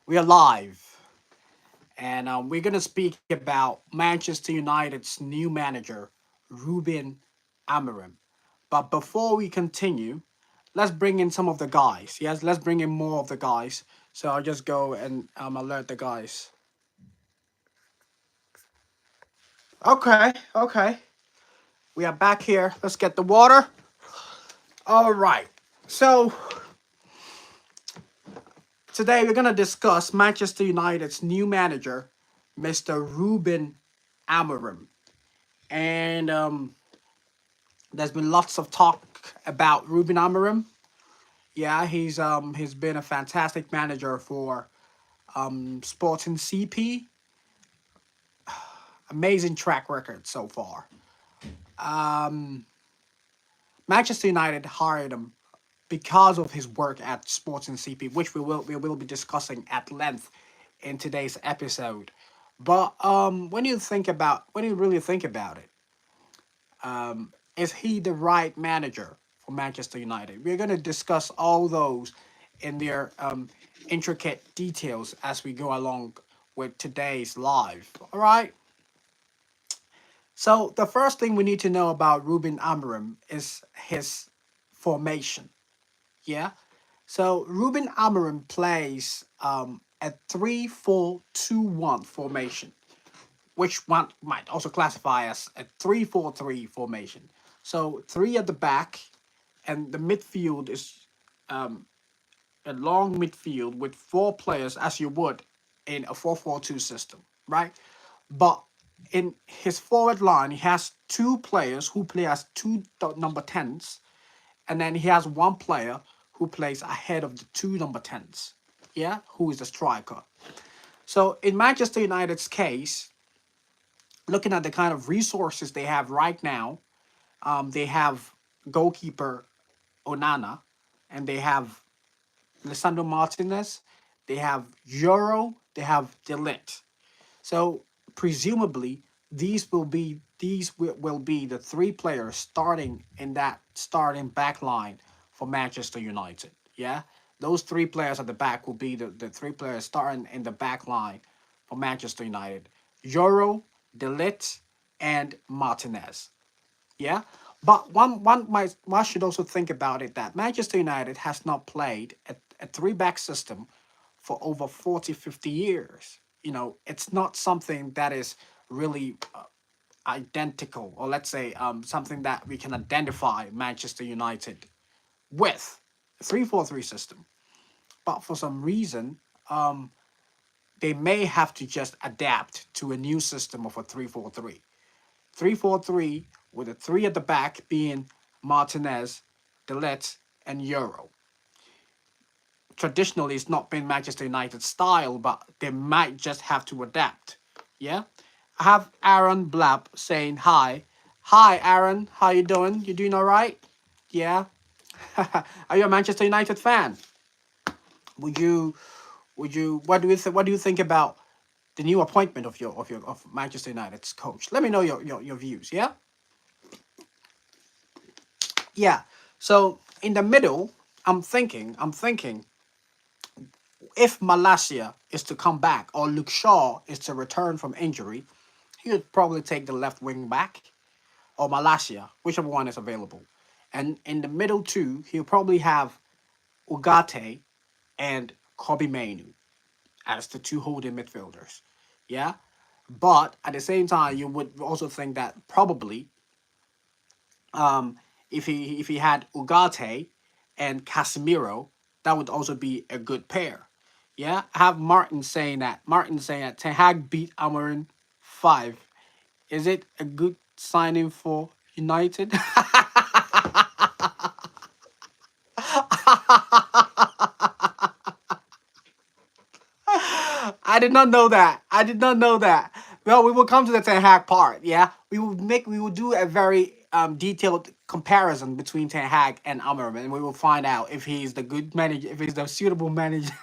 We are live, and we're gonna speak about Manchester United's new manager, Ruben Amorim. But before we continue, let's bring in some of the guys. Yes, let's bring in more of the guys. So I'll just go and alert the guys. Okay, okay. We are back here. Let's get the water. All right. So today we're gonna discuss Manchester United's new manager, Mr. Ruben Amorim. And there's been lots of talk about Ruben Amorim. Yeah, he's been a fantastic manager for Sporting CP. Amazing track record so far. Um, Manchester United hired him because of his work at Sporting CP, which we will be discussing at length in today's episode. But when you really think about it, is he the right manager for Manchester United? We're going to discuss all those in their intricate details as we go along with today's live. All right. So the first thing we need to know about Ruben Amorim is his formation. Yeah. So Ruben Amorim plays a 3-4-2-1 formation, which one might also classify as a 3-4-3 formation. So three at the back, and the midfield is a long midfield with four players, as you would in a 4-4-2 system, right? But in his forward line, he has two players who play as number 10s, and then he has one player who plays ahead of the two number 10s, yeah, who is the striker. So in Manchester United's case, looking at the kind of resources they have right now, they have goalkeeper Onana, and they have Lisandro Martinez, they have Euro, they have Delete. So presumably these will be the three players starting in that starting back line for Manchester United. Yeah, those three players at the back will be the three players starting in the back line for Manchester United: Euro, Delete, and Martinez. Yeah, but one should also think about it that Manchester United has not played a three back system for over 40, 50 years. It's not something that is really identical, or let's say something that we can identify Manchester United with a 3-4-3 system. But for some reason, they may have to just adapt to a new system of a 3-4-3. 3-4-3 with a three at the back being Martinez, Delete, and Euro. Traditionally, it's not been Manchester United style, but they might just have to adapt. Yeah, I have Aaron Blab saying hi. Hi, Aaron. How you doing? You doing all right? Yeah. Are you a Manchester United fan? Would you? Would you? What do you think about the new appointment of Manchester United's coach? Let me know your views. Yeah. Yeah. So in the middle, I'm thinking if Malasia is to come back or Luke Shaw is to return from injury, he would probably take the left wing back or Malasia, whichever one is available. And in the middle two, he'll probably have Ugarte and Kobe Mainu as the two holding midfielders. Yeah. But at the same time, you would also think that probably if he had Ugarte and Casemiro, that would also be a good pair. Yeah, I have Martin saying that Ten Hag beat Amorim 5. Is it a good signing for United? I did not know that. I did not know that. Well, we will come to the Ten Hag part. Yeah, we will do a very detailed comparison between Ten Hag and Amorim, and we will find out if he's the good manager, if he's the suitable manager,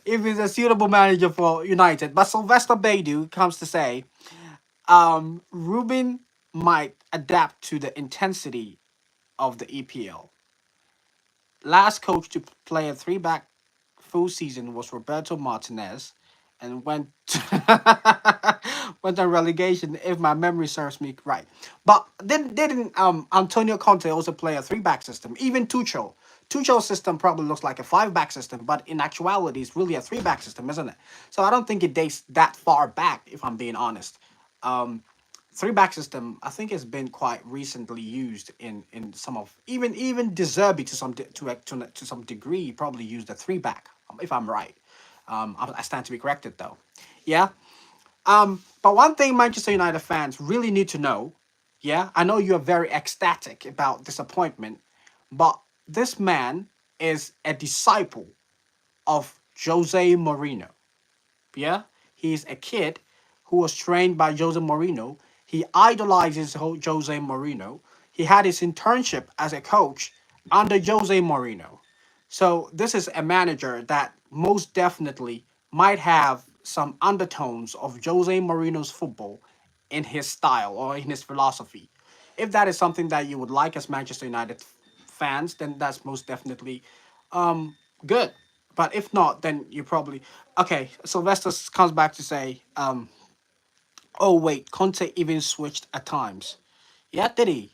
if he's a suitable manager for United. But Sylvester Beidou comes to say, Ruben might adapt to the intensity of the EPL. Last coach to play a three back full season was Roberto Martinez, and went went on relegation if my memory serves me right. But didn't Antonio Conte also play a three back system? Even Tuchel's system probably looks like a five back system, but in actuality, it's really a three back system, isn't it? So I don't think it dates that far back, if I'm being honest. Um, Three back system, I think, has been quite recently used in some of, even De Zerbi to to some degree probably used a three back, if I'm right. I stand to be corrected though. Yeah. But one thing Manchester United fans really need to know, yeah, I know you're very ecstatic about disappointment, but this man is a disciple of Jose Mourinho. Yeah, he's a kid who was trained by Jose Mourinho. He idolizes Jose Mourinho. He had his internship as a coach under Jose Mourinho. So this is a manager that most definitely might have some undertones of Jose Mourinho's football in his style or in his philosophy. If that is something that you would like as Manchester United fans, then that's most definitely good. But if not, then you probably okay. Sylvester comes back to say, "Oh wait, Conte even switched at times." Yeah, did he?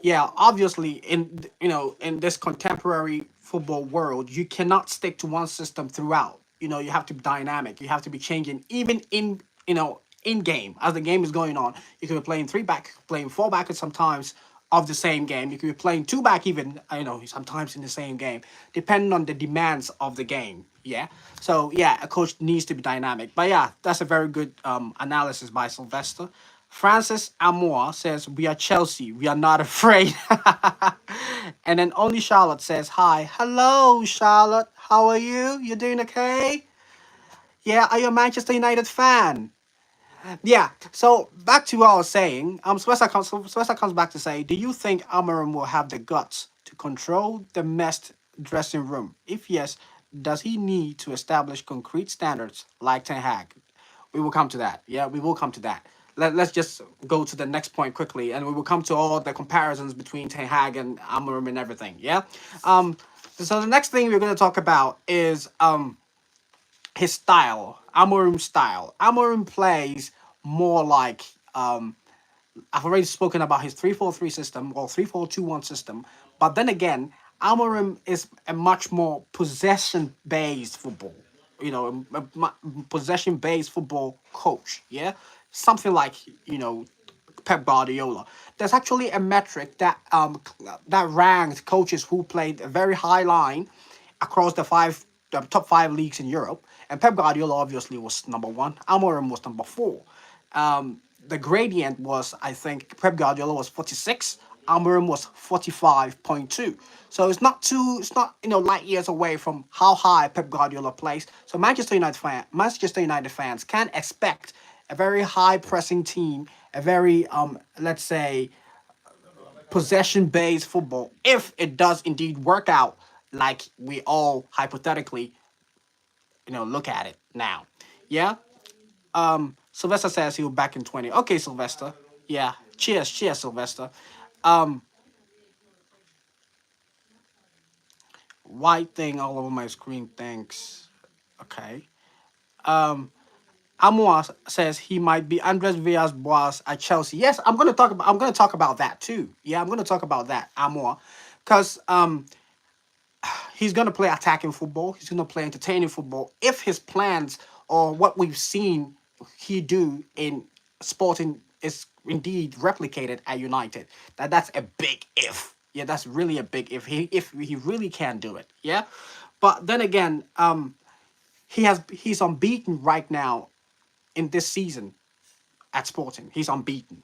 Yeah, obviously in this contemporary football world, you cannot stick to one system throughout. You have to be dynamic. You have to be changing even in game as the game is going on. You could be playing three back, playing four back at sometimes of the same game. You could be playing two back even sometimes in the same game, depending on the demands of the game. Yeah. So yeah, a coach needs to be dynamic. But yeah, that's a very good analysis by Sylvester. Francis Amour says, "We are Chelsea. We are not afraid." And then only Charlotte says, "Hi. Hello, Charlotte. How are you? You doing okay? Yeah, are you a Manchester United fan?" Yeah. So back to what I was saying. Sylvester comes back to say, "Do you think Amorim will have the guts to control the messed dressing room? If yes, does he need to establish concrete standards like Ten Hag?" We will come to that. Yeah, we will come to that. Let's just go to the next point quickly, and we will come to all the comparisons between Ten Hag and Amorim and everything. Yeah. Um. So the next thing we're going to talk about is his style, Amorim's style. Amorim plays more like I've already spoken about his 3-4-3 system or 3-4-2-1 system, but then again, Amorim is a much more possession based football. Possession based football coach. Yeah, something like you know Pep Guardiola. There's actually a metric that ranked coaches who played a very high line across the top five leagues in Europe, and Pep Guardiola obviously was number one. Amorim was number four. The gradient was, I think, Pep Guardiola was 46. Amorim was 45.2. So it's not light years away from how high Pep Guardiola plays. So Manchester United fans can expect a very high pressing team, a very let's say possession based football if it does indeed work out like we all hypothetically look at it now. Yeah. Sylvester says he will back in 20. Okay, Sylvester. Yeah. Cheers, Sylvester. Um, White thing all over my screen. Thanks. Okay. Amour says he might be Andres Villas-Boas at Chelsea. Yes, I'm gonna talk about that too. Yeah, I'm gonna talk about that, Amour. Because he's going to play attacking football. He's going to play entertaining football. If his plans or what we've seen he do in Sporting is indeed replicated at United, that's a big if. Yeah, that's really a big if he really can do it. Yeah, but then again, he's unbeaten right now in this season at Sporting. He's unbeaten.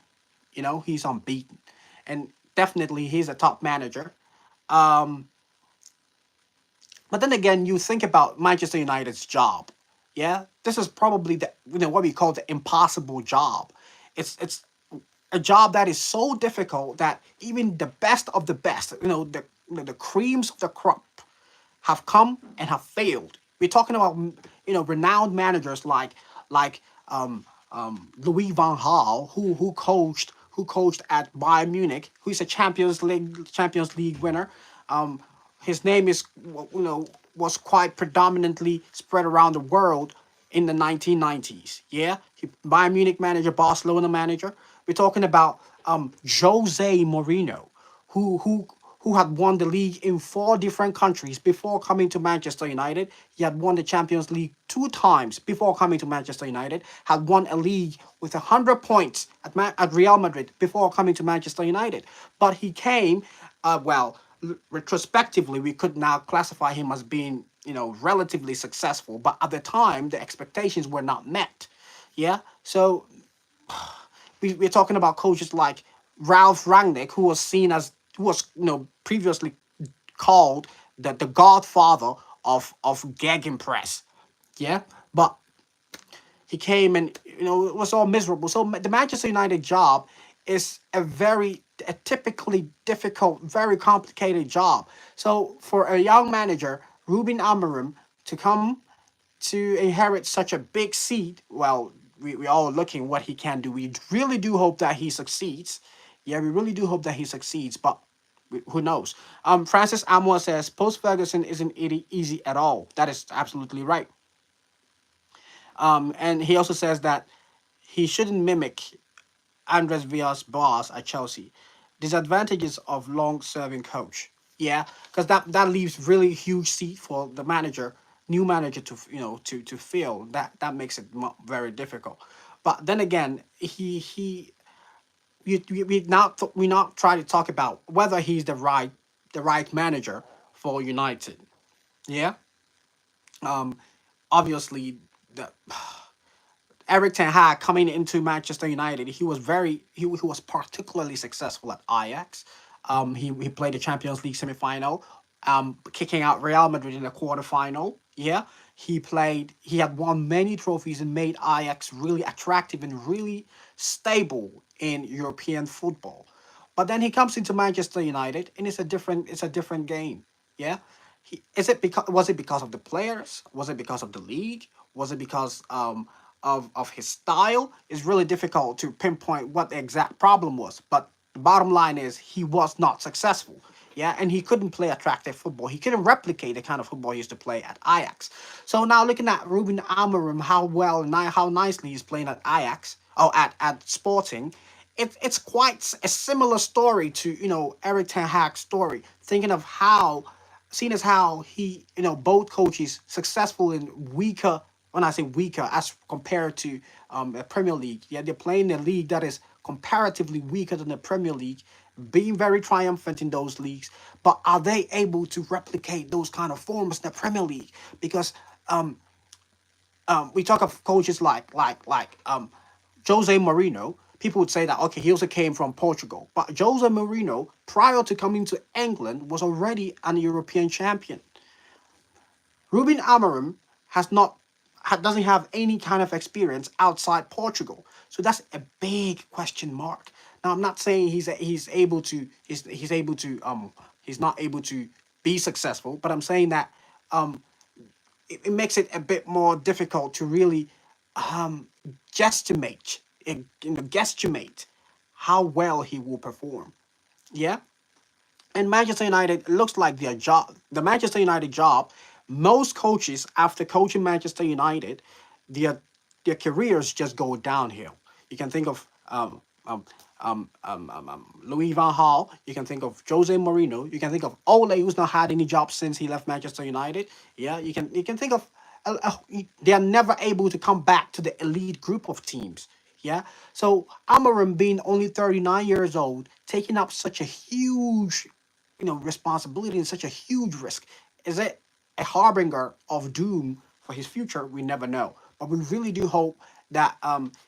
He's unbeaten, and definitely he's a top manager. Um, But then again, you think about Manchester United's job. Yeah, this is probably the what we call the impossible job. It's a job that is so difficult that even the best of the best, the creams of the crop, have come and have failed. We're talking about renowned managers like Louis van Gaal, who coached at Bayern Munich, who's a Champions League winner. His name is was quite predominantly spread around the world in the 1990s. Yeah, Bayern Munich manager, Barcelona manager. We're talking about Jose Mourinho, who who who had won the league in four different countries before coming to Manchester United. He had won the Champions League two times before coming to Manchester United. Had won a league with 100 points at Real Madrid before coming to Manchester United. But he came, retrospectively, we could now classify him as being, relatively successful. But at the time, the expectations were not met. Yeah. So we're talking about coaches like Ralph Rangnick, who was previously called the godfather of gegenpress. Yeah, but he came and it was all miserable. So the Manchester United job is a typically difficult, very complicated job. So for a young manager, Ruben Amorim, to come to inherit such a big seat, well, we all looking what he can do. We really do hope that he succeeds. Yeah, we really do hope that he succeeds, but who knows? Francis Amor says post Ferguson isn't easy at all. That is absolutely right. And he also says that he shouldn't mimic Andres Villas Boas at Chelsea. Disadvantages of long-serving coach. Yeah, because that leaves really huge seat for the manager, new manager to to fill. That makes it very difficult. But then again, we not try to talk about whether he's the right manager for United. Yeah. Um. Obviously, the Eric Ten Hag coming into Manchester United, he was particularly successful at Ajax. He played the Champions League semi-final, kicking out Real Madrid in the quarterfinal. Yeah, he had won many trophies and made Ajax really attractive and really stable in European football. But then he comes into Manchester United and it's a different game. Yeah. Was it because of the players? Was it because of the league? Was it because of his style? It's really difficult to pinpoint what the exact problem was. But the bottom line is he was not successful. Yeah, and he couldn't play attractive football. He couldn't replicate the kind of football he used to play at Ajax. So now looking at Ruben Amorim, how nicely he's playing at Ajax, at Sporting, it's quite a similar story to Eric Ten Hag's story. Thinking of how, seeing as how he both coaches successful in weaker, when I say weaker as compared to the Premier League. Yeah, they're playing a league that is comparatively weaker than the Premier League, being very triumphant in those leagues. But are they able to replicate those kind of forms in the Premier League? Because we talk of coaches like Jose Mourinho. People would say that okay, he also came from Portugal, but Jose Mourinho, prior to coming to England, was already an European champion. Ruben Amorim doesn't have any kind of experience outside Portugal, so that's a big question mark. Now, I'm not saying he's not able to be successful, but I'm saying that it makes it a bit more difficult to really um, guesstimate, guesstimate how well he will perform. Yeah, and Manchester United looks like their job. The Manchester United job. Most coaches, after coaching Manchester United, their their careers just go downhill. You can think of Louis Van Gaal. You can think of Jose Mourinho. You can think of Ole, who's not had any job since he left Manchester United. Yeah, you can think of they are never able to come back to the elite group of teams. Yeah, so Amarim being only 39 years old, taking up such a huge responsibility and such a huge risk. Is it a harbinger of doom for his future? We never know. But we really do hope that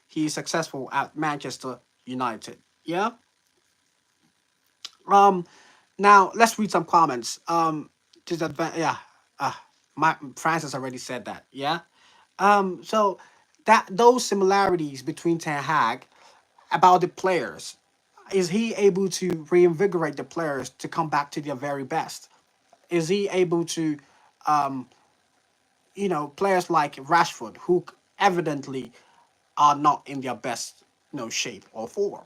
he is successful at Manchester United. Yeah. Um. Now let's read some comments. Yeah. My Francis already said that. Yeah. So that those similarities between Ten Hag about the players, is he able to reinvigorate the players to come back to their very best? Is he able to, players like Rashford, who evidently are not in their best, shape or form?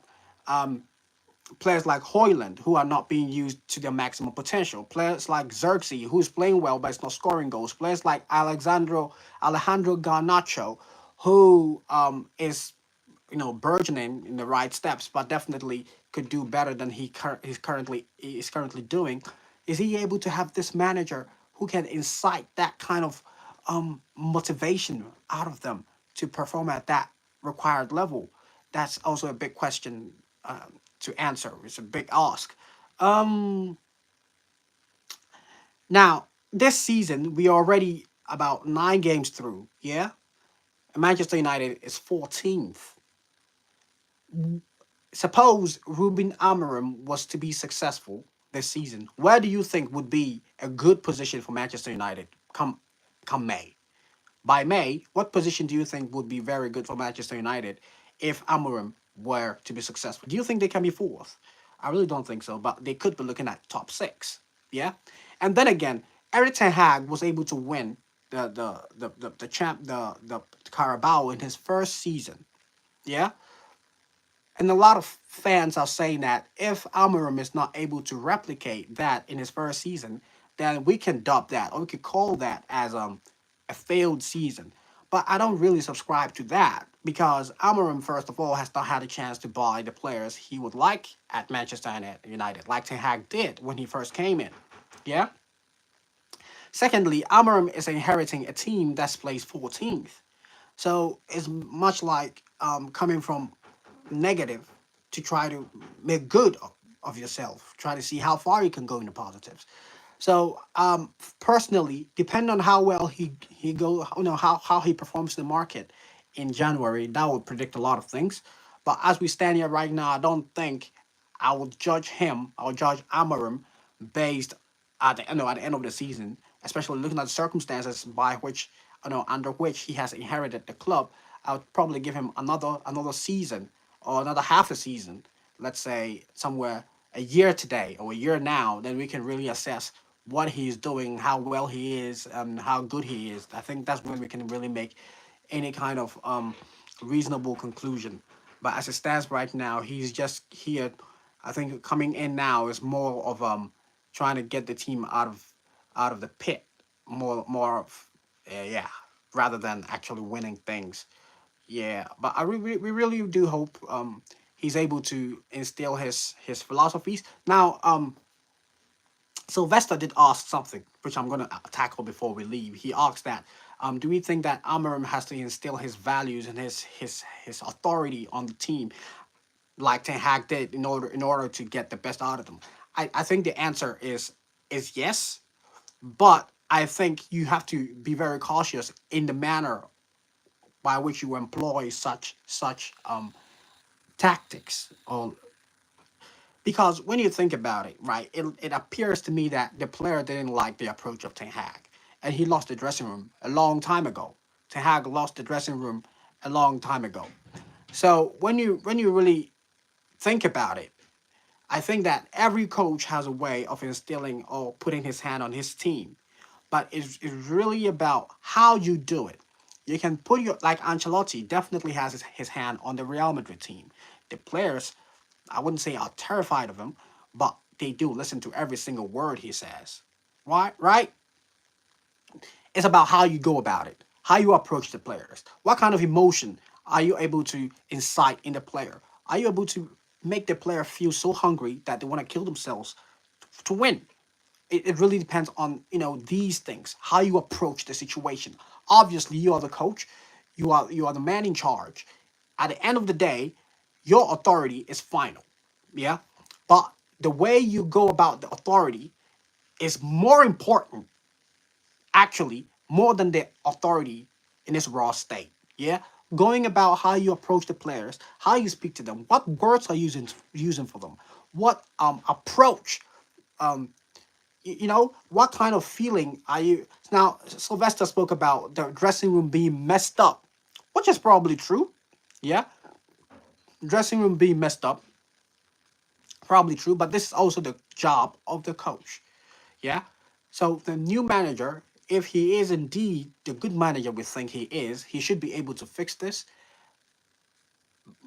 Players like Hoyland, who are not being used to their maximum potential. Players like Xerxes, who's playing well but is not scoring goals. Players like Alejandro Garnacho, who is burgeoning in the right steps, but definitely could do better than he's currently doing. Is he able to have this manager who can incite that kind of motivation out of them to perform at that required level? That's also a big question to answer. It's a big ask. Um, Now this season we are already about 9 games through. Yeah, Manchester United is 14th. Suppose Ruben Amorim was to be successful this season, where do you think would be a good position for Manchester United come May? By May, what position do you think would be very good for Manchester United if Amorim were to be successful? Do you think they can be fourth? I really don't think so, but they could be looking at top six. Yeah, and then again, Eric Ten Hag was able to win the Carabao in his first season. Yeah, and a lot of fans are saying that if Amorim is not able to replicate that in his first season, then we can dub that or we could call that as a failed season. But I don't really subscribe to that because Amorim, first of all, has not had a chance to buy the players he would like at Manchester United, like Ten Hag did when he first came in. Yeah. Secondly, Amorim is inheriting a team that's placed 14th. So it's much like coming from negative to try to make good of yourself. Try to see how far you can go in the positives. So personally, depending on how well he go, how he performs in the market in January, that will predict a lot of things. But as we stand here right now, I don't think I would judge him. I would judge Amarim based at the end of the season, especially looking at the circumstances by which under which he has inherited the club. I would probably give him another season or another half a season. Let's say somewhere a year today or a year now, then we can really assess what he's doing, how well he is, and how good he is. I think that's when we can really make any kind of reasonable conclusion. But as it stands right now, he's just here. I think coming in now is more of trying to get the team out of the pit, more of yeah, rather than actually winning things. Yeah, but we really do hope he's able to instill his philosophies. Now Sylvester did ask something, which I'm going to tackle before we leave. He asked that, do we think that Amarim has to instill his values and his authority on the team like Ten Hag did in order to get the best out of them? I think the answer is yes, but I think you have to be very cautious in the manner by which you employ such tactics or because when you think about it, right, it appears to me that the player didn't like the approach of Ten Hag, and he lost the dressing room a long time ago. Ten Hag lost the dressing room a long time ago. So when you really think about it, I think that every coach has a way of instilling or putting his hand on his team, but it's really about how you do it. You can put your like Ancelotti definitely has his hand on the Real Madrid team. The players I wouldn't say are terrified of him, but they do listen to every single word he says. Why? Right? It's about how you go about it, how you approach the players. What kind of emotion are you able to incite in the player? Are you able to make the player feel so hungry that they want to kill themselves to win? It really depends on these things, how you approach the situation. Obviously, you are the coach, you are the man in charge. At the end of the day, your authority is final. Yeah, but the way you go about the authority is more important, actually, more than the authority in its raw state. Yeah, going about how you approach the players, how you speak to them, what words are using for them, what approach what kind of feeling are you now? Sylvester spoke about the dressing room being messed up, which is probably true. Yeah, dressing room being messed up, probably true, but this is also the job of the coach. Yeah, so the new manager, if he is indeed the good manager we think he is, he should be able to fix this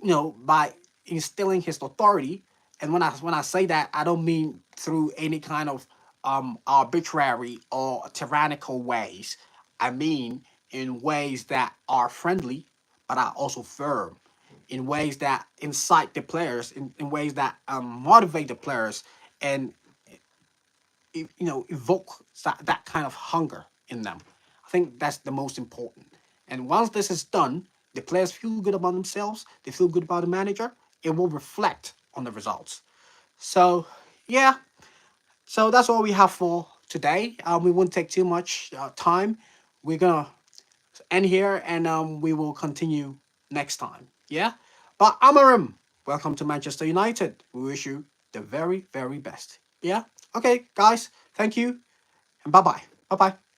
by instilling his authority And when I say that, I don't mean through any kind of arbitrary or tyrannical ways. I mean in ways that are friendly, but are also firm, in ways that incite the players, in ways that motivate the players, and evoke that kind of hunger in them. I think that's the most important. And once this is done, the players feel good about themselves. They feel good about the manager. It will reflect on the results. So yeah, so that's all we have for today. We won't take too much time. We're gonna end here, and we will continue next time. Yeah, but Amorim, welcome to Manchester United. We wish you the very, very best. Yeah. Okay, guys. Thank you, and bye bye. Bye bye.